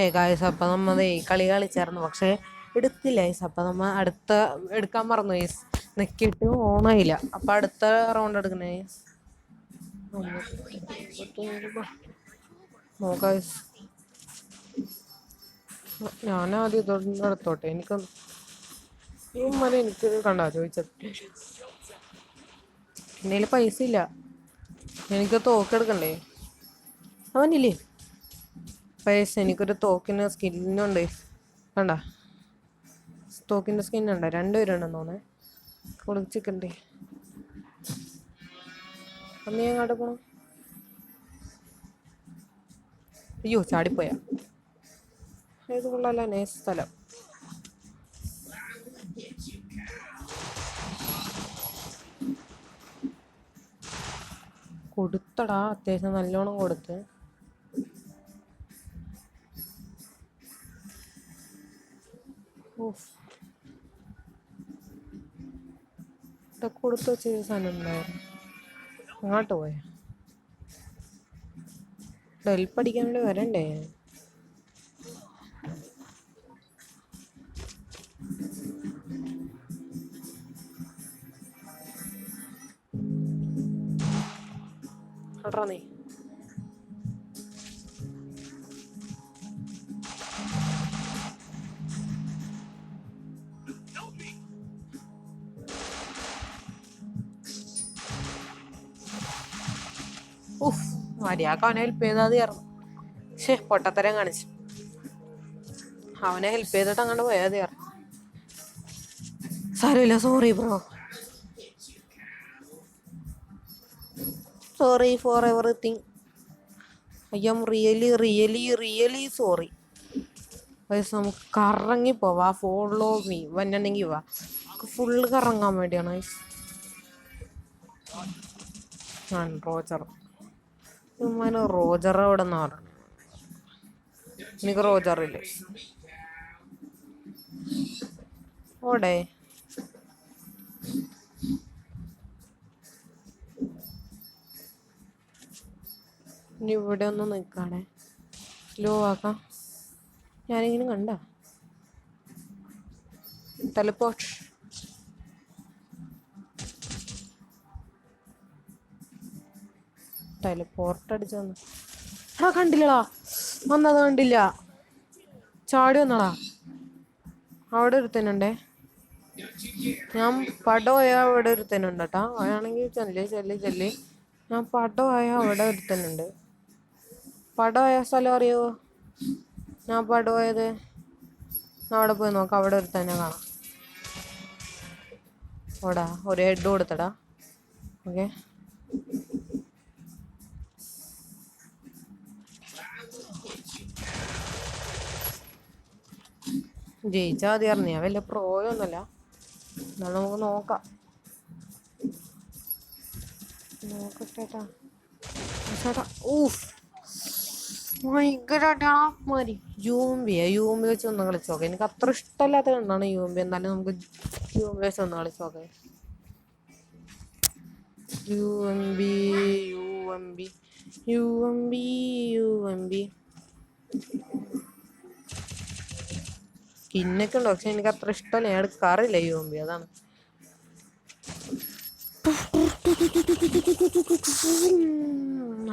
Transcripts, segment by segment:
Hey guys, അപ്പം നമ്മൾ ഈ കളി കളിച്ചായിരുന്നു, പക്ഷേ എടുത്തില്ല ഗൈസ്. അപ്പം നമ്മൾ അടുത്ത എടുക്കാൻ മറന്നു ഗൈസ്. നെക്കിട്ട് ഓണായില്ല. അപ്പം അടുത്ത റൗണ്ട് എടുക്കണേ ഗൈസ്. നോക്കാം ഗൈസ്. ഞാൻ ആദ്യം ഇതൊന്നും എടുത്തോട്ടെ. എനിക്കൊന്ന് ഈ മല എനിക്ക് കണ്ടാ ചോദിച്ചത്. എൻ്റെ പൈസ ഇല്ല. എനിക്ക് തോക്കെടുക്കണ്ടേ? അവനില്ലേ പൈസ? എനിക്കൊരു തോക്കിന് സ്കിന്നുണ്ട്. കണ്ട തോക്കിൻ്റെ സ്കിന്നുണ്ട്. 2 പേരുണ്ടെന്ന് തോന്നേ. കുളിച്ചിക്കണ്ടേ? അപ്പം നീ എങ്ങോട്ട് പോകണം? അയ്യോ, ചാടിപ്പോയാ. ഇത് കൊള്ളാല്ല, നൈസ് സ്ഥലം. കൊടുത്തടാ, അത്യാവശ്യം നല്ലോണം കൊടുത്ത്. ഇതൊക്കെ കൊടുത്ത് ചെയ്ത സാധനം ഉണ്ടായിരുന്നു. അങ്ങോട്ട് പോയ ഹെൽപ്പ് അടിക്കാൻ വേണ്ടി വരണ്ടേ? കേട്ടോ നീ മര്യാദക്ക് അവനെ ഹെൽപ്പ് ചെയ്താൽ മതിയായിരുന്നു. പക്ഷേ പൊട്ടത്തരം കാണിച്ചു. അവനെ ഹെൽപ്പ് ചെയ്തിട്ട് അങ്ങോട്ട് പോയാൽ മതിയായിരുന്നു. സാരമില്ല, sorry bro, sorry for everything. I am really really really sorry. നമുക്ക് കറങ്ങി പോവാ. Follow me. വന്നെങ്കിൽ വാ. ഫുള്ള് കറങ്ങാൻ വേണ്ടിയാണ്. റോജർ റോജർ എവിടെ നിന്ന് പറഞ്ഞു? എനിക്ക് റോജറില്ലേ? ഓടെ ഇനി ഇവിടെ ഒന്ന് നിൽക്കാണേ. സ്ലോ ആക്കാം. ഞാനിങ്ങനെ കണ്ട ടെലിപ്പോർട്ട്. ടെലിപ്പോർട്ട് അടിച്ചു വന്നു. കണ്ടില്ലടാ, വന്നത് കണ്ടില്ല. ചാടി വന്നടാ. അവിടെ ഒരുത്തനുണ്ടേ. ഞാൻ പടമായ അവിടെ ഒരുത്തനുണ്ട് കേട്ടാ. അവനാണെങ്കിൽ ചെല്ലി. ഞാൻ പടമായ അവിടെ ഒരുത്തനുണ്ട്. പടമായ സ്ഥലം അറിയോ? ഞാൻ പടമായത് അവിടെ പോയി നോക്കാം. അവിടെ ഒരുത്തന്നെ കാണാം. ഓടാ, ഒരു ഹെഡ് കൊടുത്തടാ. ഓക്കെ, ജയിച്ചാൽ മതി അറിഞ്ഞ. വലിയ പ്രോയൊന്നുമല്ല, എന്നാലും നമുക്ക് നോക്കാം. നോക്കട്ടേട്ടാ ചേട്ടാ. ഭയങ്കരമായിട്ടാ മാരി യൂമ്പി വെച്ച് ഒന്ന് കളിച്ച് നോക്കാം. എനിക്ക് അത്ര ഇഷ്ടമല്ലാത്ത കണ്ടാണ് യൂമ്പി. എന്നാലും നമുക്ക് യൂമ്പി വെച്ച് ഒന്ന് കളിച്ച് നോക്കാം. യൂമ്പി സ്കിന്നൊക്കെ ഉണ്ടോ? പക്ഷെ എനിക്ക് അത്ര ഇഷ്ടമല്ല. ഞാൻ എടുക്കാറില്ല യൂമ്പി, അതാണ്.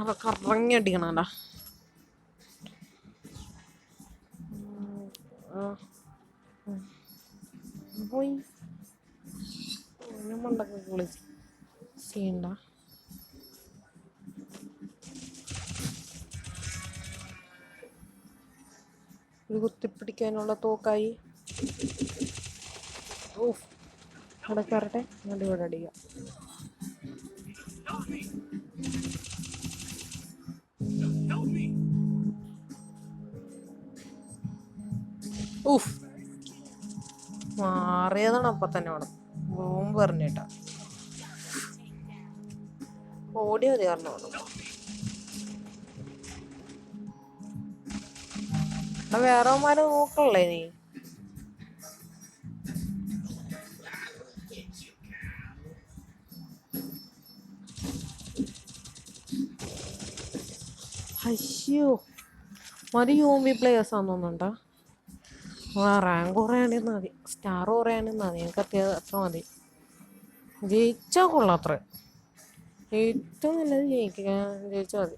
അതൊക്കെ ഇറങ്ങി അടിക്കണടാ. പോയി മണ്ടൊക്കെ കുളിച്ച് ചെയ്യണ്ട. ഒരു കുത്തിപ്പിടിക്കാനുള്ള തോക്കായി. അവിടെ കയറട്ടെ. അങ്ങോട്ട് ഇവിടെ അടിക്കാം. മാറിയതാണ് അപ്പൊ തന്നെ. അവിടെ ബോംബ് പറഞ്ഞിട്ടാ ഓടി മതി കാരണം. അവിടെ വേറെ മാരെ നോക്കണല്ലേ നീ? അയ്യോ, മതി യൂമി പ്ലേയേഴ്സ് ആണെന്ന് തോന്നുന്നുണ്ടോ? റാങ്ക് കുറയാണ്ടിരുന്നാൽ മതി, സ്റ്റാർ കുറയാണ്ടിരുന്നാൽ മതി, എനിക്ക് അത്ര മതി. ജയിച്ചാൽ കൊള്ളാത്ര, ഏറ്റവും നല്ലത് ജയിച്ചാൽ മതി.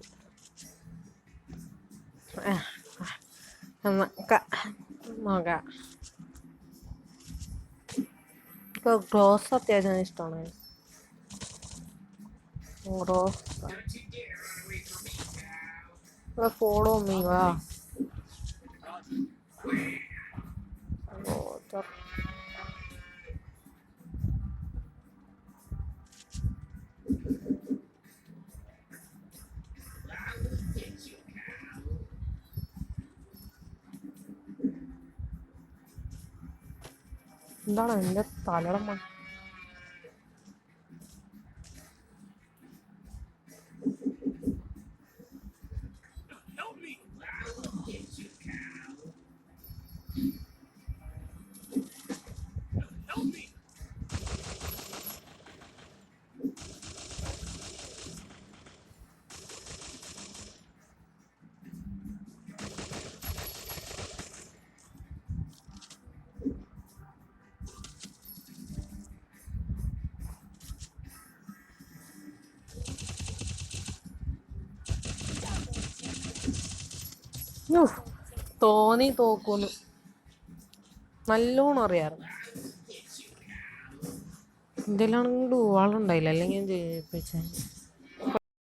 നോക്കാം. ഇപ്പോൾ ഗ്രോസ് അത്യാവശ്യം ഇഷ്ടമാണ്. ഗ്രോസ് ഫോളോ മീ വാ. എന്താണ് എൻ്റെ തലയുടെ തോന്നി തോക്കുന്നു, നല്ലോണം അറിയാറ്. എന്തെല്ലാണെങ്കിലും ആളുണ്ടായില്ല, അല്ലെങ്കിൽ ഞാൻ ജയിപ്പിച്ച.